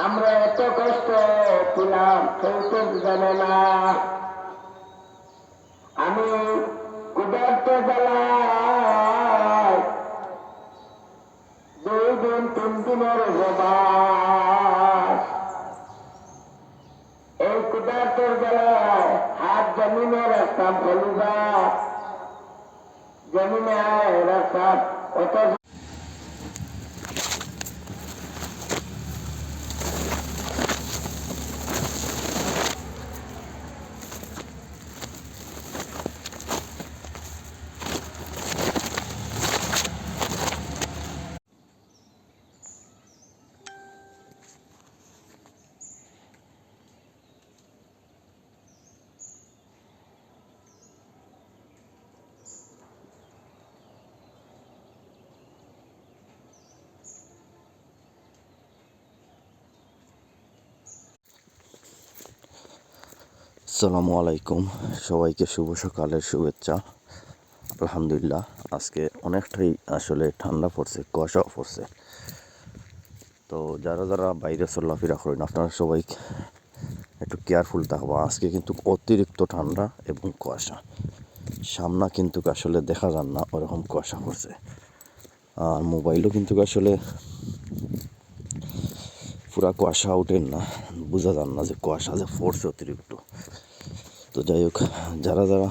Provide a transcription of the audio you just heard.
আমরা এত কষ্ট পেলাম কেউ তো জানে না। আমি ক্ষুধার্ত জ্বালায় 2 দিন 3 দিনের উপবাস। এই ক্ষুধার্ত জ্বালায় হাত জমিনে রাখতাম, ফলিবা জমিনে রাখতাম। অত আসসালামু আলাইকুম, সবাইকে শুভ সকালের শুভেচ্ছা। আলহামদুলিল্লাহ, আজকে অনেকটাই আসলে ঠান্ডা পড়ছে, কুয়াশাও পড়ছে। তো যারা যারা বাইরে চলাফেরা করেন আপনারা সবাই একটু কেয়ারফুল থাকবা। আজকে কিন্তু অতিরিক্ত ঠান্ডা এবং কুয়াশা, সামনা কিন্তু আসলে দেখা যান না, ওরকম কুয়াশা পড়ছে। আর মোবাইলও কিন্তু আসলে পুরা কুয়াশা ওঠেন না, বোঝা যান না যে কুয়াশা যে পড়ছে অতিরিক্ত। তো যাই হোক, যারা যারা